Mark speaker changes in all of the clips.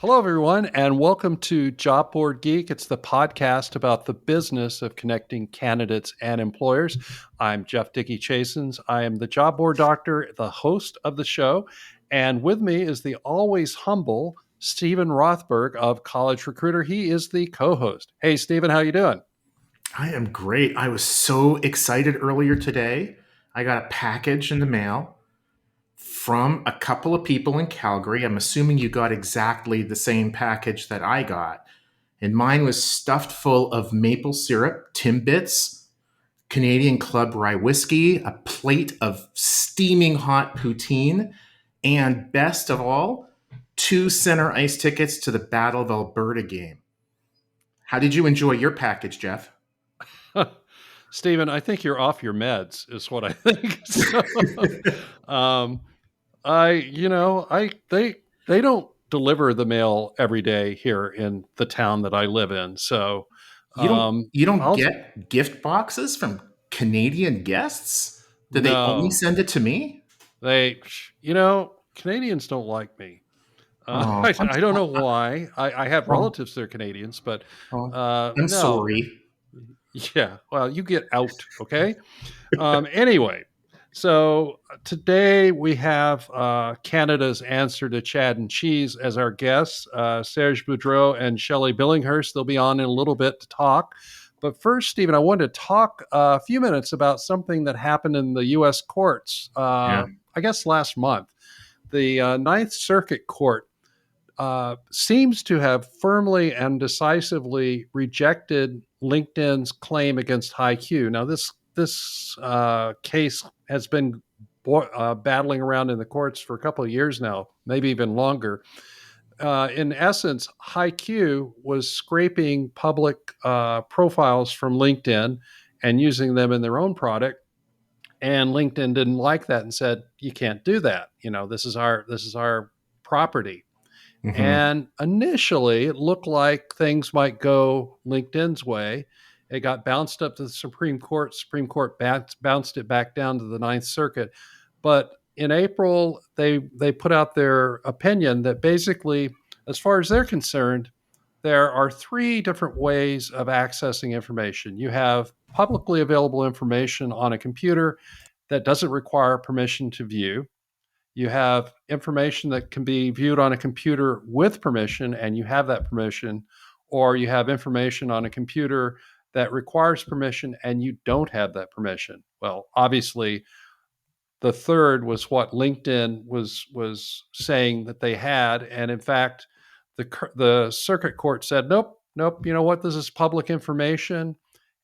Speaker 1: Hello, everyone, and welcome to JobBoardGeek. It's the podcast about the business of connecting candidates and employers. I'm Jeff Dickey-Chasins. I am the job board doctor, the host of the show, and with me is the always humble Steven Rothberg of College Recruiter. He is the co-host. Hey, Steven, how you doing?
Speaker 2: I am great. I was so excited earlier today. I got a package in the mail from a couple of people in Calgary. I'm assuming you got exactly the same package that I got. And mine was stuffed full of maple syrup, Timbits, Canadian Club rye whiskey, a plate of steaming hot poutine, and best of all, 2 center ice tickets to the Battle of Alberta game. How did you enjoy your package, Jeff?
Speaker 1: Steven, I think you're off your meds, is what I think. Um, they don't deliver the mail every day here in the town that I live in. So,
Speaker 2: You don't you don't
Speaker 1: I'll
Speaker 2: get gift boxes from Canadian guests? Did they only
Speaker 1: no,
Speaker 2: send it to me?
Speaker 1: they, Canadians don't like me.
Speaker 2: Oh,
Speaker 1: I don't know why. I have
Speaker 2: oh,
Speaker 1: relatives that are Canadians, but
Speaker 2: oh, I'm
Speaker 1: no,
Speaker 2: sorry.
Speaker 1: yeah. Well, you get out, okay? Anyway, so today we have Canada's answer to Chad and Cheese as our guests, Serge Boudreau and Shelley Billinghurst. They'll be on in a little bit to talk. But first, Stephen, I wanted to talk a few minutes about something that happened in the U.S. courts,
Speaker 2: Yeah.
Speaker 1: I guess last month. The Ninth Circuit Court seems to have firmly and decisively rejected LinkedIn's claim against HighQ. Now, this case has been battling around in the courts for a couple of years now, maybe even longer. In essence, HighQ was scraping public profiles from LinkedIn and using them in their own product. And LinkedIn didn't like that and said, "You can't do that. This is our property."
Speaker 2: Hmm.
Speaker 1: And initially, it looked like things might go LinkedIn's way. It got bounced up to the Supreme Court. Supreme Court bounced it back down to the Ninth Circuit. But in April, they put out their opinion that basically, as far as they're concerned, there are three different ways of accessing information. You have publicly available information on a computer that doesn't require permission to view. You have information that can be viewed on a computer with permission, and you have that permission, or you have information on a computer that requires permission and you don't have that permission. Well, obviously, the third was what LinkedIn was saying that they had, and in fact, the circuit court said, nope, nope. You know what? This is public information,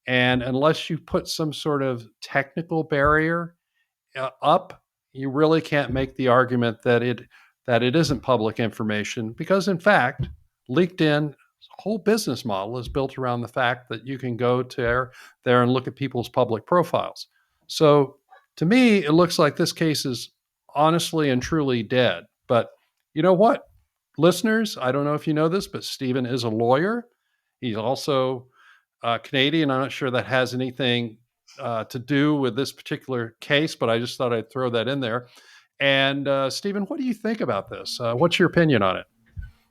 Speaker 1: and unless you put some sort of technical barrier up, you really can't make the argument that it isn't public information because, in fact, LinkedIn's whole business model is built around the fact that you can go to there and look at people's public profiles. So, to me, it looks like this case is honestly and truly dead. But you know what, listeners? I don't know if you know this, but Stephen is a lawyer. He's also Canadian. I'm not sure that has anything to do with this particular case, but I just thought I'd throw that in there. And Stephen, what do you think about this? What's your opinion on it?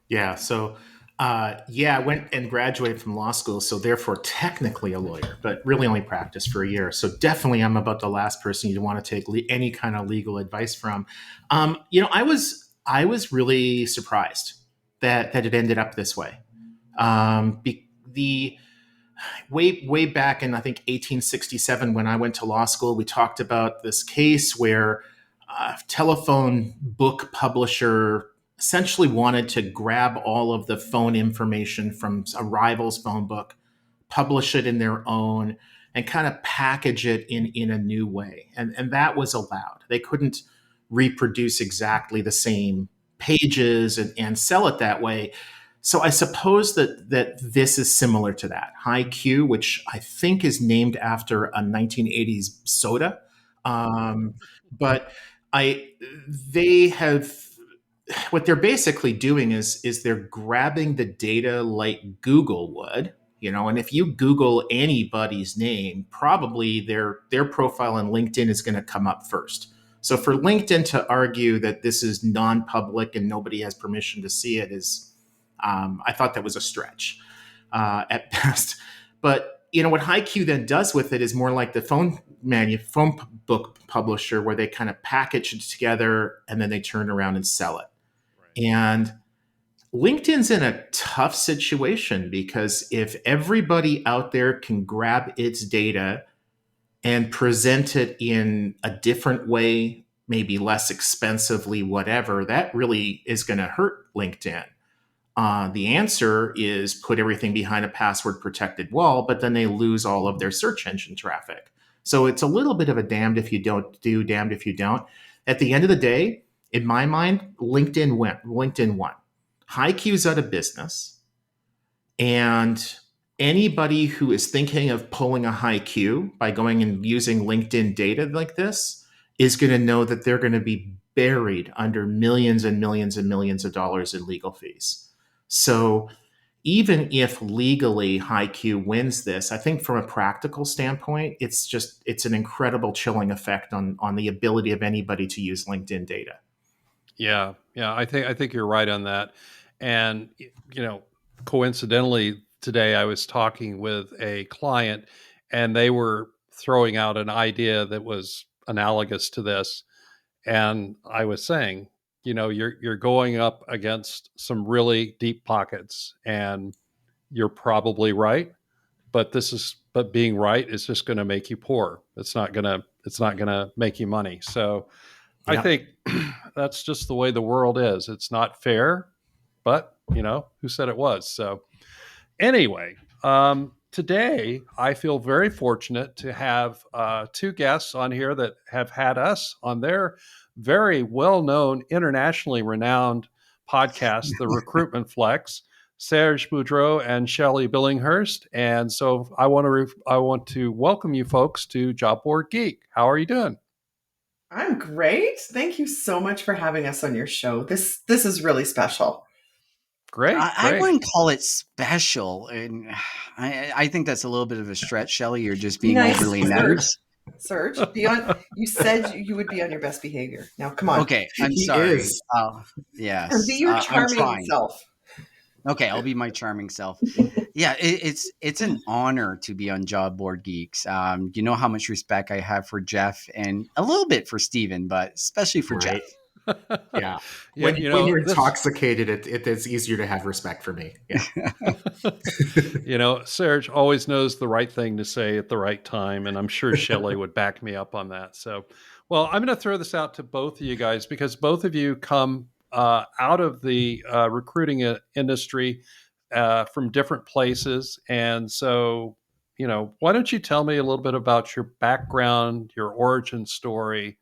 Speaker 2: Yeah. So, I went and graduated from law school, so therefore technically a lawyer, but really only practiced for a year. So definitely, I'm about the last person you'd want to take any kind of legal advice from. I was really surprised that it ended up this way. The way back in, I think, 1867, when I went to law school, we talked about this case where a telephone book publisher essentially wanted to grab all of the phone information from a rival's phone book, publish it in their own, and kind of package it in a new way. And that was allowed. They couldn't reproduce exactly the same pages and sell it that way. So I suppose that this is similar to that. HighQ, which I think is named after a 1980s soda, but I they have what they're basically doing is they're grabbing the data like Google would, and if you Google anybody's name, probably their profile on LinkedIn is going to come up first. So for LinkedIn to argue that this is non-public and nobody has permission to see it I thought that was a stretch at best. But what HighQ then does with it is more like the phone book publisher, where they kind of package it together and then they turn around and sell it. Right. And LinkedIn's in a tough situation, because if everybody out there can grab its data and present it in a different way, maybe less expensively, whatever, that really is going to hurt LinkedIn. The answer is put everything behind a password protected wall, but then they lose all of their search engine traffic. So it's a little bit of a damned if you don't do, damned if you don't. At the end of the day, in my mind, LinkedIn won. HighQ's out of business. And anybody who is thinking of pulling a HighQ by going and using LinkedIn data like this is going to know that they're going to be buried under millions and millions and millions of dollars in legal fees. So even if legally HighQ wins this, I think from a practical standpoint, it's an incredible chilling effect on the ability of anybody to use LinkedIn data.
Speaker 1: Yeah. I think you're right on that. And, coincidentally, today I was talking with a client, and they were throwing out an idea that was analogous to this. And I was saying, you're going up against some really deep pockets, and you're probably right. But being right is just going to make you poor. It's not going to make you money. So I think that's just the way the world is. It's not fair, but who said it was? So anyway, today I feel very fortunate to have two guests on here that have had us on their very well-known, internationally renowned podcast, the Recruitment Flex, Serge Boudreau and Shelley Billinghurst. And so I want to welcome you folks to JobBoardGeek. How are you doing?
Speaker 3: I'm great. Thank you so much for having us on your show. This is really special.
Speaker 1: Great.
Speaker 4: I wouldn't call it special, and I think that's a little bit of a stretch, Shelley. You're just being overly nice.
Speaker 3: Serge, you said you would be on your best behavior. Now, come on.
Speaker 4: Okay, I'm sorry. Yes,
Speaker 3: and be your charming self.
Speaker 4: Okay, I'll be my charming self. Yeah, it's an honor to be on Job Board Geeks. You know how much respect I have for Jeff, and a little bit for Steven, but especially for Jeff.
Speaker 2: Yeah. When you're intoxicated, it's easier to have respect for me.
Speaker 1: Yeah. Serge always knows the right thing to say at the right time, and I'm sure Shelley would back me up on that. So, well, I'm going to throw this out to both of you guys, because both of you come out of the recruiting industry from different places. And so, why don't you tell me a little bit about your background, your origin story,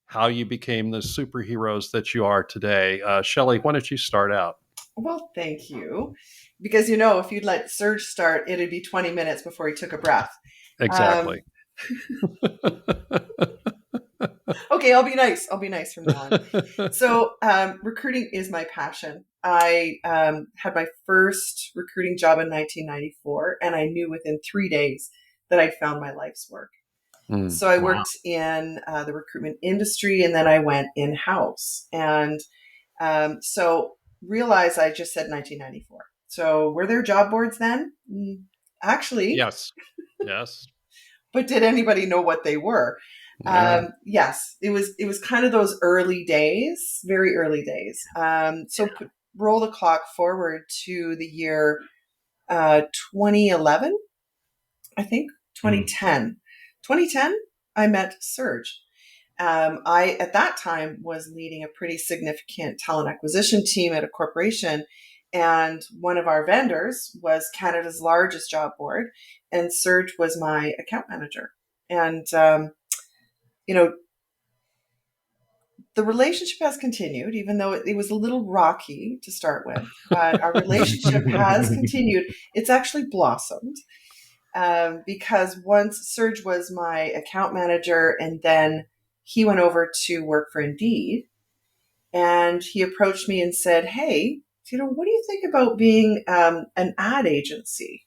Speaker 1: how you became the superheroes that you are today. Shelley, why don't you start out?
Speaker 3: Well, thank you. Because, if you'd let Serge start, it'd be 20 minutes before he took a breath.
Speaker 1: Exactly.
Speaker 3: Okay, I'll be nice. I'll be nice from now on. So recruiting is my passion. I had my first recruiting job in 1994, and I knew within 3 days that I'd found my life's work. So I worked in the recruitment industry, and then I went in-house. And so realize I just said 1994. So were there job boards then? Actually.
Speaker 1: Yes.
Speaker 3: But did anybody know what they were? Yes, it was kind of those early days, very early days. Roll the clock forward to the year 2011, I think, 2010. 2010, I met Serge. I, at that time, was leading a pretty significant talent acquisition team at a corporation. And one of our vendors was Canada's largest job board. And Serge was my account manager. And, the relationship has continued, even though it was a little rocky to start with. But our relationship has continued. It's actually blossomed. Because once Serge was my account manager, and then he went over to work for Indeed, and he approached me and said, "Hey, what do you think about being an ad agency?"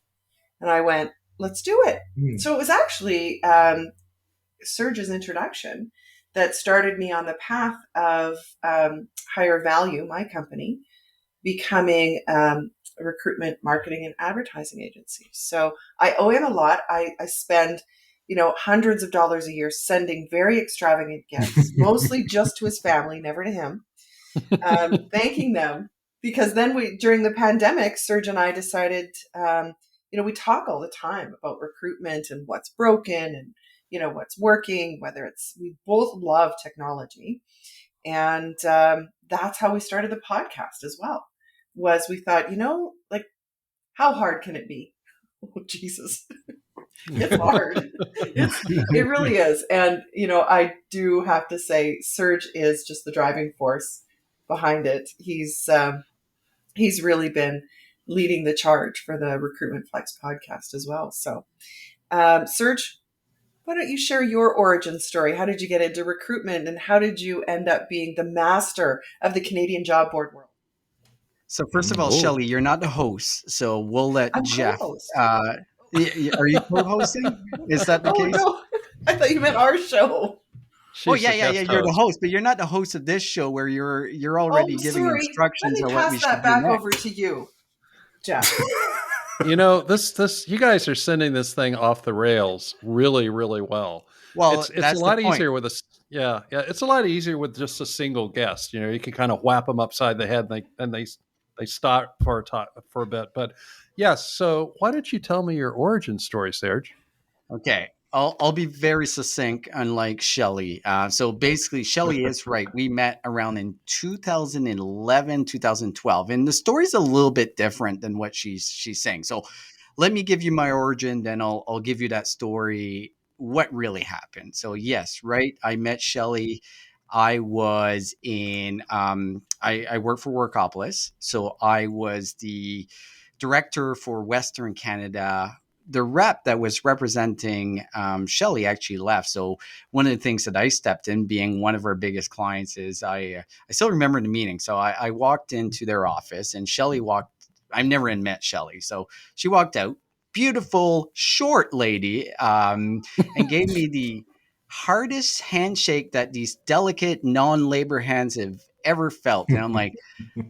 Speaker 3: And I went, "Let's do it." So it was actually Serge's introduction that started me on the path of Higher Value, my company, becoming a recruitment, marketing, and advertising agency. So I owe him a lot. I spend, hundreds of dollars a year sending very extravagant gifts, mostly just to his family, never to him, thanking them. Because then during the pandemic, Serge and I decided, we talk all the time about recruitment and what's broken and, what's working, we both love technology. And that's how we started the podcast as well, was we thought, how hard can it be? Oh, Jesus. It's hard. It really is. And, I do have to say, Serge is just the driving force behind it. He's really been leading the charge for the Recruitment Flex podcast as well. So, Serge, why don't you share your origin story? How did you get into recruitment, and how did you end up being the master of the Canadian job board world?
Speaker 4: So first of all, Shelley, you're not the host, so we'll let
Speaker 3: I'm
Speaker 4: Jeff.
Speaker 3: co-host.
Speaker 4: Are you co-hosting? Is that the case?
Speaker 3: No, I thought you meant our show.
Speaker 4: Yeah. You're the host, but you're not the host of this show where you're already giving instructions on what we should do.
Speaker 3: Let me pass that back over to you, Jeff.
Speaker 1: This you guys are sending this thing off the rails really, really well.
Speaker 4: Well,
Speaker 1: it's a lot easier with it's a lot easier with just a single guest. You can kind of whap them upside the head, and they stop for a bit. But yes, so why don't you tell me your origin story, Serge?
Speaker 4: Okay. I'll be very succinct, unlike Shelley. So basically, Shelley is right. We met around in 2011, 2012, and the story's a little bit different than what she's saying. So let me give you my origin, then I'll give you that story, what really happened. So yes, right. I met Shelley. I was in, I worked for Workopolis. So I was the director for Western Canada. The rep that was representing Shelley actually left. So one of the things that I stepped in, being one of our biggest clients, is I still remember the meeting. So I walked into their office, and Shelley I've never met Shelley. So she walked out, beautiful, short lady, and gave me the hardest handshake that these delicate non-labor hands have ever felt. And I'm like,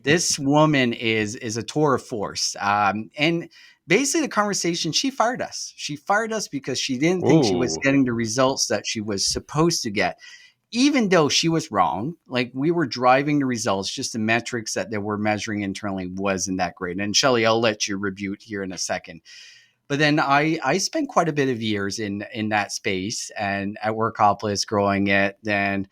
Speaker 4: this woman is a tour of force. And basically the conversation, she fired us. She fired us because she didn't think she was getting the results that she was supposed to get, even though she was wrong. Like, we were driving the results, just the metrics that they were measuring internally wasn't that great. And Shelley, I'll let you rebut here in a second. But then I spent quite a bit of years in that space and at Workopolis growing it. Then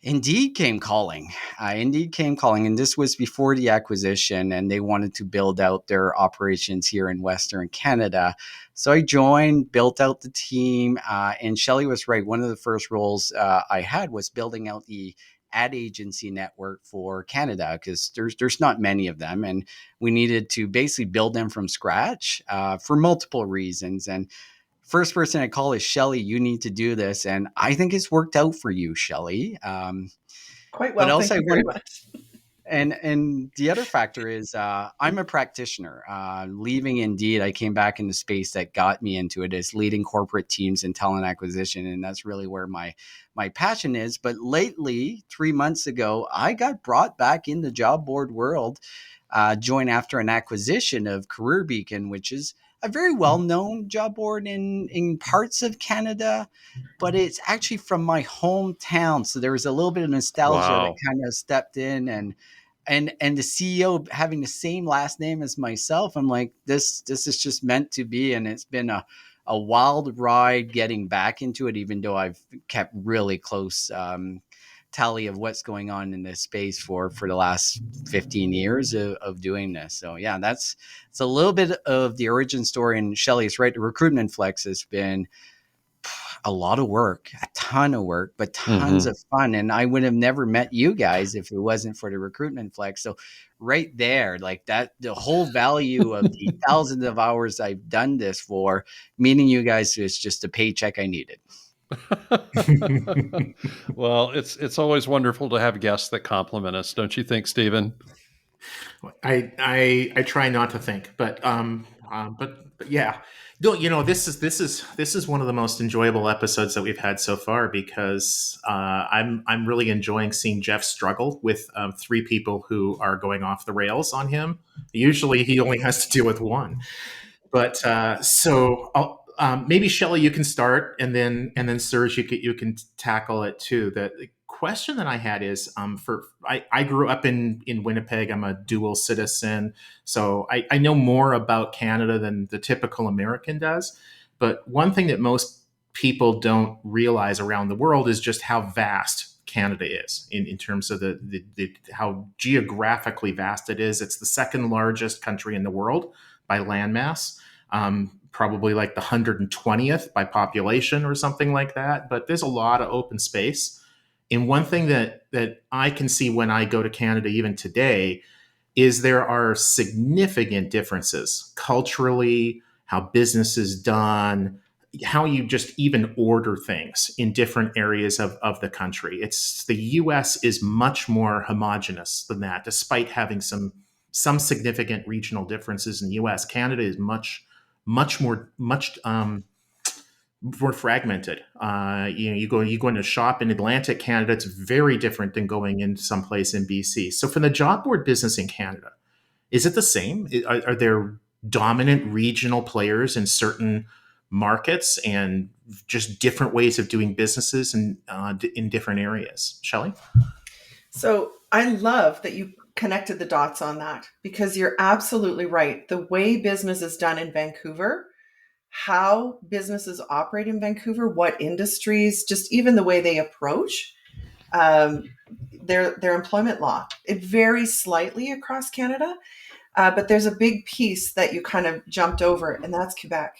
Speaker 4: Indeed came calling. And this was before the acquisition, and they wanted to build out their operations here in Western Canada. So I joined, built out the team, and Shelley was right. One of the first roles I had was building out the ad agency network for Canada, because there's not many of them, and we needed to basically build them from scratch for multiple reasons. And first person I call is Shelley. You need to do this, and I think it's worked out for you, Shelley.
Speaker 3: Quite well. Thank you very much.
Speaker 4: And the other factor is I'm a practitioner. Leaving Indeed, I came back in the space that got me into it, is leading corporate teams and talent acquisition, and that's really where my passion is. But lately, 3 months ago, I got brought back in the job board world, joined after an acquisition of Career Beacon, which is a very well-known job board in parts of Canada, but it's actually from my hometown. So there was a little bit of nostalgia that kind of stepped in, and the CEO having the same last name as myself. I'm like, this is just meant to be. And it's been a wild ride getting back into it, even though I've kept really close tally of what's going on in this space for the last 15 years of doing this. So yeah, it's a little bit of the origin story. And Shelley's right. The Recruitment Flex has been a lot of work, a ton of work, but tons of fun. And I would have never met you guys if it wasn't for the Recruitment Flex. So right there, like that, the whole value of the thousands of hours I've done this for, meeting you guys is just a paycheck I needed.
Speaker 1: Well, it's always wonderful to have guests that compliment us, don't you think, Steven?
Speaker 2: I try not to think, but But yeah, no, this is one of the most enjoyable episodes that we've had so far because I'm really enjoying seeing Jeff struggle with three people who are going off the rails on him. Usually, he only has to deal with one. But maybe Shelley, you can start, and then Serge, you can tackle it too. The question that I had is, I grew up in Winnipeg. I'm a dual citizen, so I know more about Canada than the typical American does. But one thing that most people don't realize around the world is just how vast Canada is in terms of the how geographically vast it is. It's the second largest country in the world by landmass, probably like the 120th by population or something like that. But there's a lot of open space. And one thing that I can see when I go to Canada, even today, is there are significant differences culturally, how business is done, how you just even order things in different areas of the country. It's the US is much more homogenous than that, despite having some significant regional differences in the US. Canada is much more fragmented. You go into shop in Atlantic Canada, it's very different than going in someplace in BC. So for the job board business in Canada, is it the same? Are there dominant regional players in certain markets and just different ways of doing businesses in different areas? Shelley?
Speaker 3: So I love that you connected the dots on that, because you're absolutely right. The way business is done in Vancouver, how businesses operate in Vancouver, what industries, just even the way they approach their employment law, it varies slightly across Canada. But there's a big piece that you kind of jumped over, and that's Quebec.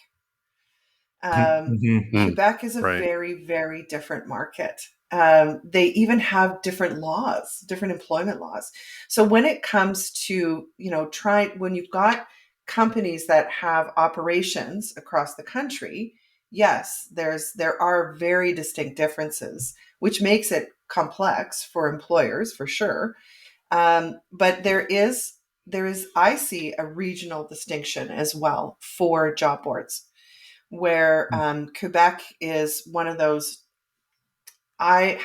Speaker 3: Quebec is a
Speaker 1: Right.
Speaker 3: very, very different market. They even have different laws, different employment laws. So when it comes to, when you've got companies that have operations across the country, yes, there are very distinct differences, which makes it complex for employers for sure. But there is, I see a regional distinction as well for job boards, where Quebec is one of those. I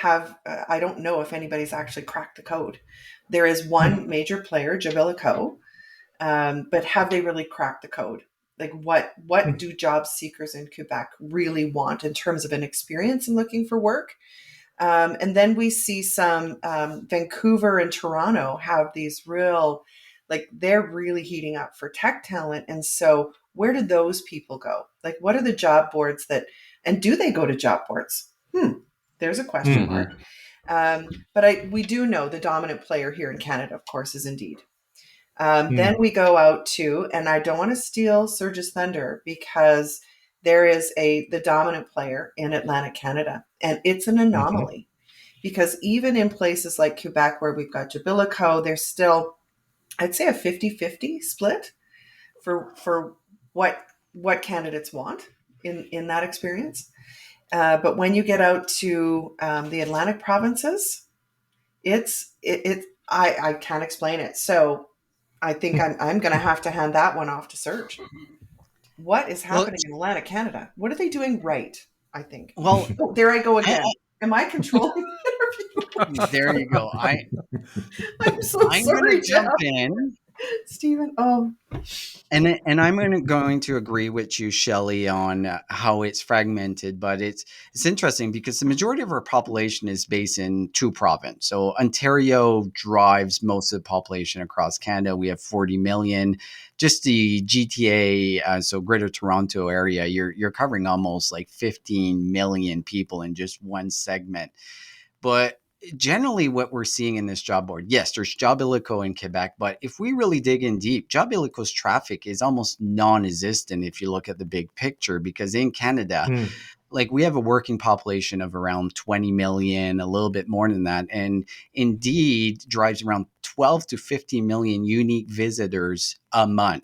Speaker 3: don't know if anybody's actually cracked the code. There is one major player, Jabilico, but have they really cracked the code? Like what do job seekers in Quebec really want in terms of an experience in looking for work? And then we see some Vancouver and Toronto have these real, like they're really heating up for tech talent. And so where do those people go? Like what are the job boards and do they go to job boards? There's a question mark. But we do know the dominant player here in Canada, of course, is Indeed. Then we go out to, and I don't want to steal Serge's thunder, because there is the dominant player in Atlantic Canada, and it's an anomaly because even in places like Quebec, where we've got Jabilico, there's still, I'd say, a 50-50 split for what candidates want in that experience. But when you get out to the Atlantic provinces, I can't explain it. So I think I'm going to have to hand that one off to Serge. What is happening in Atlantic Canada? What are they doing right? I think.
Speaker 4: Well,
Speaker 3: there I go again. Am I controlling the interview?
Speaker 4: There you go.
Speaker 3: I'm so
Speaker 4: I'm
Speaker 3: sorry,
Speaker 4: going to
Speaker 3: Jeff.
Speaker 4: jump in.
Speaker 3: Steven,
Speaker 4: And I'm going to agree with you, Shelley, on how it's fragmented. But it's interesting because the majority of our population is based in two provinces. So Ontario drives most of the population across Canada. We have 40 million. Just the GTA, so Greater Toronto area, you're covering almost like 15 million people in just one segment. But generally what we're seeing in this job board, yes, there's Jabilico in Quebec, but if we really dig in deep, Jabilico's traffic is almost non-existent if you look at the big picture, because in Canada, like we have a working population of around 20 million, a little bit more than that. And Indeed drives around 12 to 15 million unique visitors a month.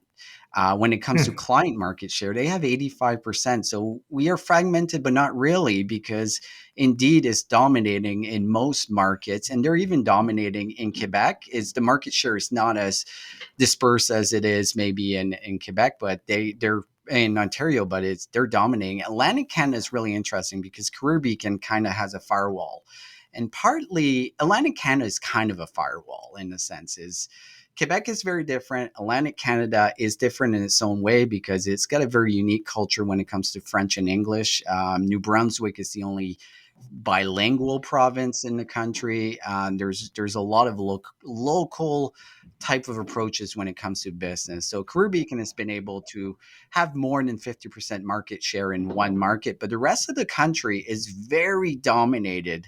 Speaker 4: When it comes to client market share, they have 85%. So we are fragmented, but not really, because Indeed is dominating in most markets, and they're even dominating in Quebec. Is the market share is not as dispersed as it is maybe in Quebec, but they're in Ontario, but they're dominating. Atlantic Canada is really interesting because Career Beacon kind of has a firewall, and partly Atlantic Canada is kind of a firewall in a sense. Is Quebec is very different. Atlantic Canada is different in its own way because it's got a very unique culture when it comes to French and English. New Brunswick is the only bilingual province in the country. There's a lot of local type of approaches when it comes to business. So Career Beacon has been able to have more than 50% market share in one market, but the rest of the country is very dominated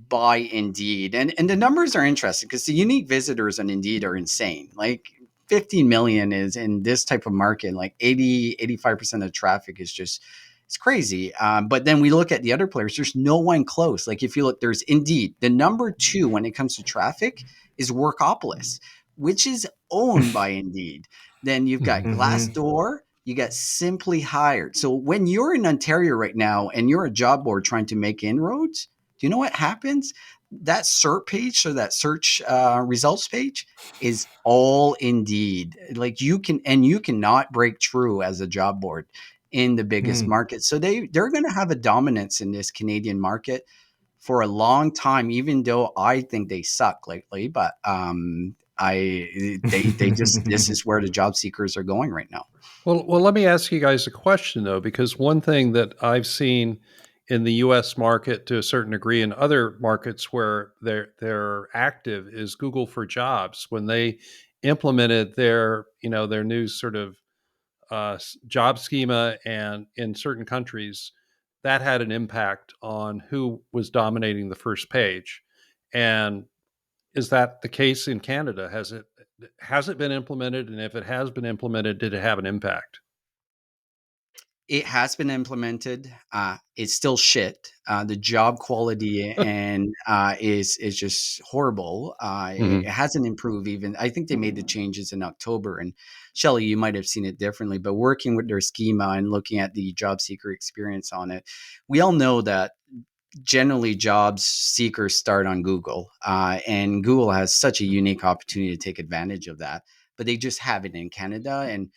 Speaker 4: by Indeed. And the numbers are interesting because the unique visitors on Indeed are insane. Like 15 million is in this type of market, like 85% of traffic is just, it's crazy. But then we look at the other players, there's no one close. Like if you look, there's Indeed. The number 2 when it comes to traffic is Workopolis, which is owned by Indeed. Then you've got Glassdoor, you got Simply Hired. So when you're in Ontario right now and you're a job board trying to make inroads, do you know what happens? That SERP page, so that search results page, is all Indeed. Like you cannot break through as a job board in the biggest market. So they're going to have a dominance in this Canadian market for a long time, even though I think they suck lately. But they just, this is where the job seekers are going right now.
Speaker 1: Well, let me ask you guys a question though, because one thing that I've seen in the U.S. market to a certain degree, and other markets where they're active, is Google for Jobs. When they implemented their new sort of job schema, and in certain countries, that had an impact on who was dominating the first page. And is that the case in Canada? Has it been implemented? And if it has been implemented, did it have an impact?
Speaker 4: It has been implemented. It's still shit. The job quality and is just horrible. It hasn't improved. Even I think they made the changes in October. And Shelley, you might have seen it differently, but working with their schema and looking at the job seeker experience on it, we all know that generally job seekers start on Google, and Google has such a unique opportunity to take advantage of that. But they just have it in Canada, and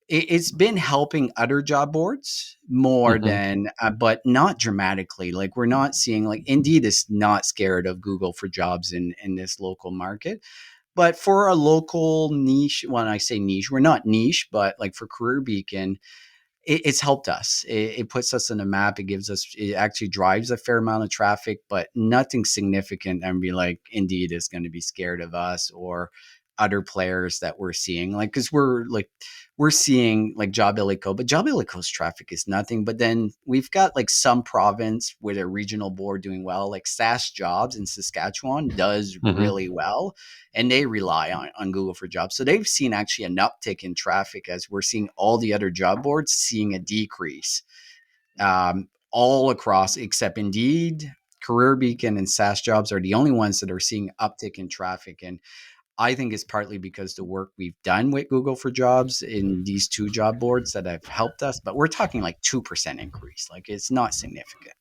Speaker 4: it's been helping other job boards more than, but not dramatically. Like we're not seeing, like Indeed is not scared of Google for Jobs in this local market. But for a local niche, when I say niche, we're not niche, but like for Career Beacon, it's helped us. It puts us on a map. It actually drives a fair amount of traffic, but nothing significant. And be like, Indeed is going to be scared of us or other players that we're seeing. Like, cause we're seeing like Job Illico, but Job Illico's traffic is nothing. But then we've got like some province with a regional board doing well, like SAS Jobs in Saskatchewan does really well, and they rely on Google for Jobs. So they've seen actually an uptick in traffic as we're seeing all the other job boards seeing a decrease all across, except Indeed, Career Beacon, and SAS Jobs are the only ones that are seeing uptick in traffic. And I think it's partly because the work we've done with Google for Jobs in these 2 job boards that have helped us, but we're talking like 2% increase. Like it's not significant.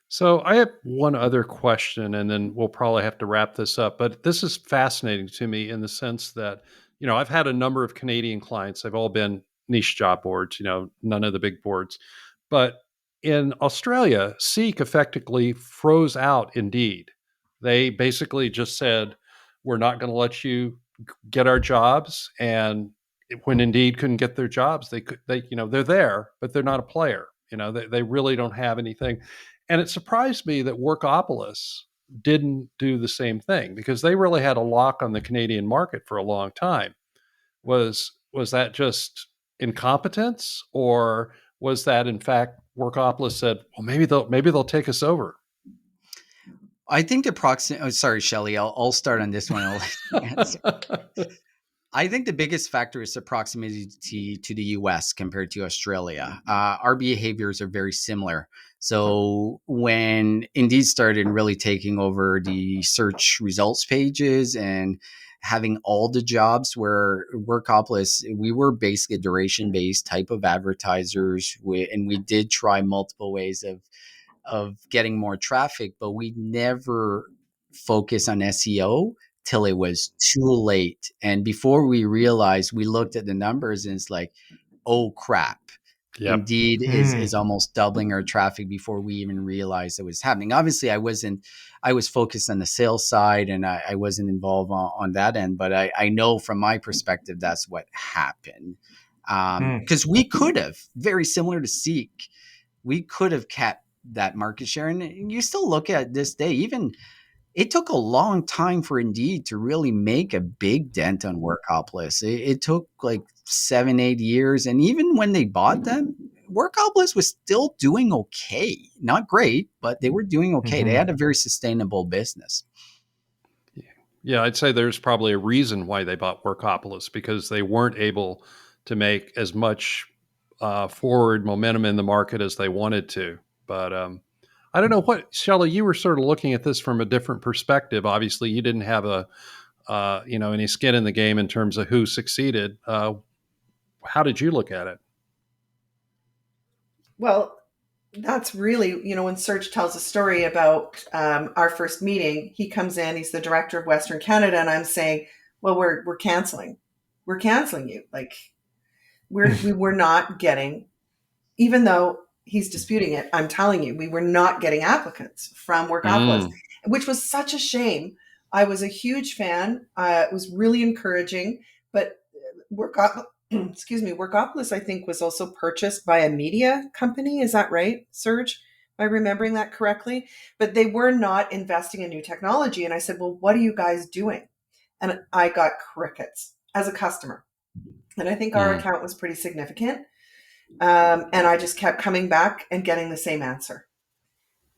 Speaker 1: So I have one other question, and then we'll probably have to wrap this up. But this is fascinating to me in the sense that, I've had a number of Canadian clients. They've all been niche job boards, none of the big boards. But in Australia, Seek effectively froze out Indeed. They basically just said, we're not going to let you get our jobs. And when Indeed couldn't get their jobs, they're there, but they're not a player. They really don't have anything. And it surprised me that Workopolis didn't do the same thing, because they really had a lock on the Canadian market for a long time. Was that just incompetence, or was that in fact Workopolis said, well, maybe they'll take us over?
Speaker 4: I think the proximity. Oh, sorry, Shelley. I'll start on this one. I think the biggest factor is the proximity to the US compared to Australia. Our behaviors are very similar. So when Indeed started really taking over the search results pages and having all the jobs, where Workopolis, we were basically a duration-based type of advertisers. And we did try multiple ways of getting more traffic, but we never focused on SEO till it was too late. And before we realized, we looked at the numbers and it's like, oh crap.
Speaker 1: Yep.
Speaker 4: Indeed is almost doubling our traffic before we even realized it was happening. Obviously, I was focused on the sales side, and I wasn't involved on that end, but I know from my perspective, that's what happened. Because we could have, very similar to Seek, we could have kept that market share. And you still look at this day, even it took a long time for Indeed to really make a big dent on Workopolis. It took like 7-8 years. And even when they bought them, Workopolis was still doing okay. Not great, but they were doing okay. They had a very sustainable business.
Speaker 1: Yeah, I'd say there's probably a reason why they bought Workopolis, because they weren't able to make as much forward momentum in the market as they wanted to. But I don't know what, Shelley, you were sort of looking at this from a different perspective. Obviously, you didn't have any skin in the game in terms of who succeeded. How did you look at it?
Speaker 3: Well, that's really, when Serge tells a story about our first meeting, he comes in, he's the director of Western Canada, and I'm saying, well, we're canceling. We're canceling you. Like, we were not getting, even though he's disputing it, I'm telling you, we were not getting applicants from Workopolis, which was such a shame. I was a huge fan. It was really encouraging, but Workopolis, I think, was also purchased by a media company. Is that right, Serge? Am I remembering that correctly? But they were not investing in new technology. And I said, well, what are you guys doing? And I got crickets as a customer. And I think our account was pretty significant. And I just kept coming back and getting the same answer.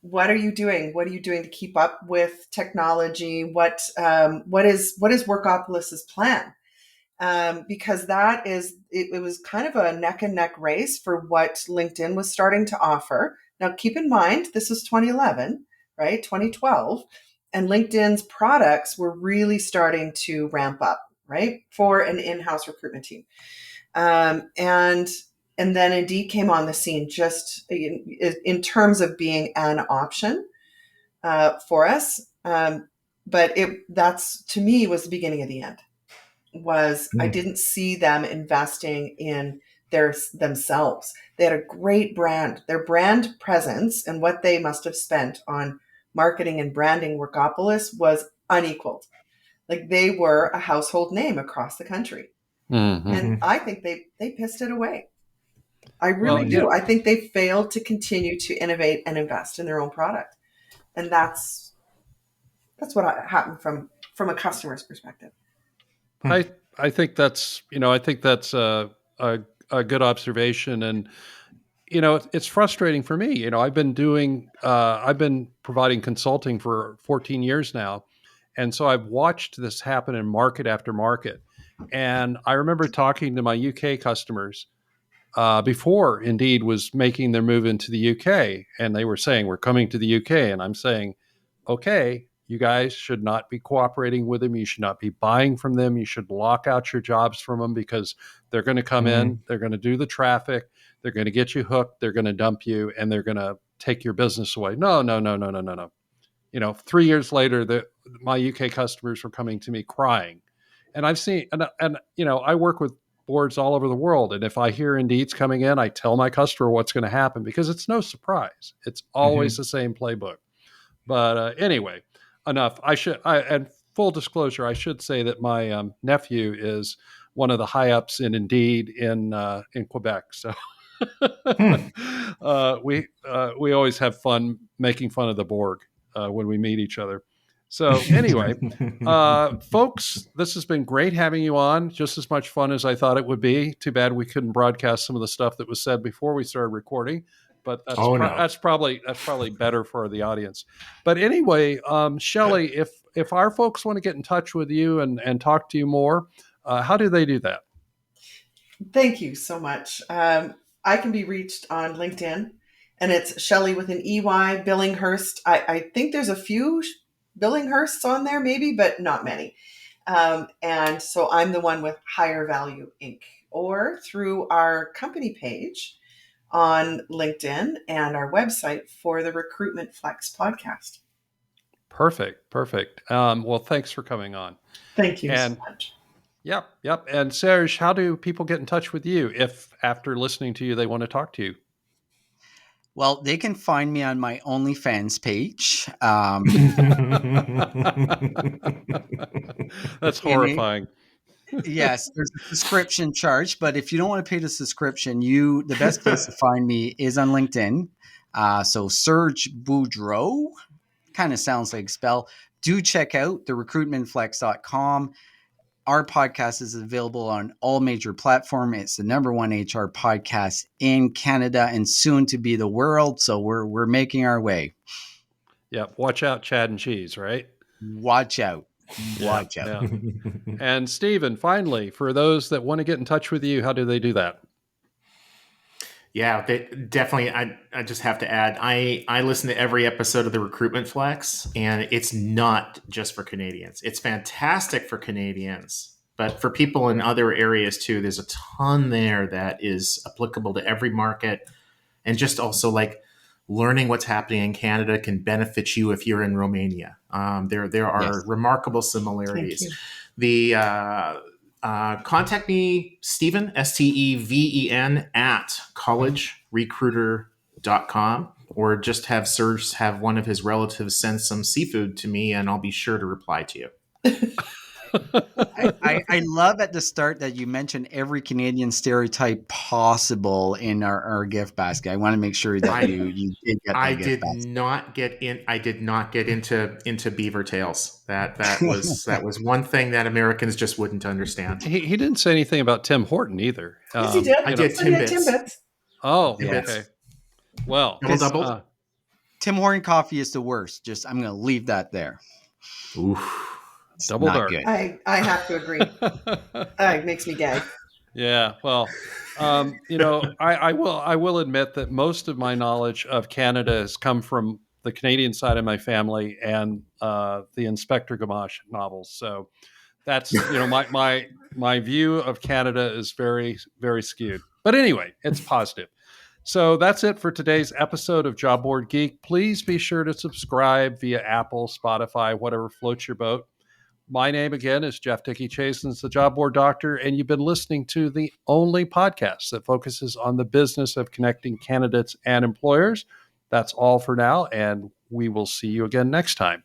Speaker 3: What are you doing? What are you doing to keep up with technology? What is Workopolis's plan? Because it was kind of a neck and neck race for what LinkedIn was starting to offer. Now, keep in mind, this was 2011, right? 2012. And LinkedIn's products were really starting to ramp up, right? For an in-house recruitment team. And then Indeed came on the scene just in terms of being an option for us. But that's, to me, was the beginning of the end. I didn't see them investing in themselves. They had a great brand. Their brand presence and what they must have spent on marketing and branding Workopolis was unequaled. Like, they were a household name across the country. And I think they pissed it away. I really do. I think they failed to continue to innovate and invest in their own product. And that's what happened from a customer's perspective.
Speaker 1: I think that's a good observation. And, it's frustrating for me. I've been providing consulting for 14 years now. And so I've watched this happen in market after market. And I remember talking to my UK customers before Indeed was making their move into the UK. And they were saying, we're coming to the UK. And I'm saying, okay, you guys should not be cooperating with them. You should not be buying from them. You should lock out your jobs from them, because they're going to come in, they're going to do the traffic, they're going to get you hooked, they're going to dump you, and they're going to take your business away. No. 3 years later, my UK customers were coming to me crying. And I've seen, and I work with boards all over the world. And if I hear Indeed's coming in, I tell my customer what's going to happen, because it's no surprise. It's always the same playbook. But anyway, enough. And full disclosure, I should say that my nephew is one of the high ups in Indeed in Quebec. So we always have fun making fun of the Borg when we meet each other. So anyway, folks, this has been great having you on. Just as much fun as I thought it would be. Too bad we couldn't broadcast some of the stuff that was said before we started recording. But that's probably better for the audience. But anyway, Shelley, if our folks want to get in touch with you and talk to you more, how do they do that?
Speaker 3: Thank you so much. I can be reached on LinkedIn, and it's Shelley with an EY, Billinghurst. I think there's a few Billinghursts on there maybe, but not many. And so I'm the one with Higher Value Inc. Or through our company page on LinkedIn and our website for the Recruitment Flex podcast.
Speaker 1: Perfect. Well, thanks for coming on.
Speaker 3: Thank you
Speaker 1: And
Speaker 3: so much.
Speaker 1: Yep. And Serge, how do people get in touch with you if after listening to you, they want to talk to you?
Speaker 4: Well, they can find me on my OnlyFans page.
Speaker 1: That's horrifying.
Speaker 4: Yes, there's a subscription charge, but if you don't want to pay the subscription, the best place to find me is on LinkedIn. So Serge Boudreau, kind of sounds like spell. Do check out the recruitmentflex.com. Our podcast is available on all major platforms. It's the number one HR podcast in Canada and soon to be the world. So we're making our way.
Speaker 1: Yep. Watch out, Chad and Cheese, right?
Speaker 4: Watch out. Watch out.
Speaker 1: Yeah. And Steven, finally, for those that want to get in touch with you, how do they do that?
Speaker 2: Yeah, definitely. I just have to add, I listen to every episode of the Recruitment Flex, and it's not just for Canadians. It's fantastic for Canadians, but for people in other areas too, there's a ton there that is applicable to every market. And just also like learning what's happening in Canada can benefit you if you're in Romania. There are remarkable similarities. Contact me, Steven, Steven, at collegerecruiter.com, or just have Serge have one of his relatives send some seafood to me, and I'll be sure to reply to you.
Speaker 4: I love at the start that you mentioned every Canadian stereotype possible in our gift basket. I want to make sure that you did get that
Speaker 2: I
Speaker 4: gift
Speaker 2: did
Speaker 4: basket.
Speaker 2: I did not get into beaver tails. That was one thing that Americans just wouldn't understand.
Speaker 1: He didn't say anything about Tim Horton either.
Speaker 3: Yes, he did.
Speaker 2: I did Timbits.
Speaker 1: Oh,
Speaker 2: Timbits.
Speaker 1: okay. Well,
Speaker 2: Double.
Speaker 4: Tim Horton coffee is the worst. Just I'm going to leave that there.
Speaker 2: Oof.
Speaker 4: It's
Speaker 1: double
Speaker 4: not
Speaker 1: dark.
Speaker 4: good.
Speaker 3: I have to agree. It makes me gag.
Speaker 1: Yeah, well, I will admit that most of my knowledge of Canada has come from the Canadian side of my family and the Inspector Gamache novels. So that's my view of Canada is very, very skewed. But anyway, it's positive. So that's it for today's episode of Job Board Geek. Please be sure to subscribe via Apple, Spotify, whatever floats your boat. My name again is Jeff Dickey-Chasins, the Job Board Doctor, and you've been listening to the only podcast that focuses on the business of connecting candidates and employers. That's all for now, and we will see you again next time.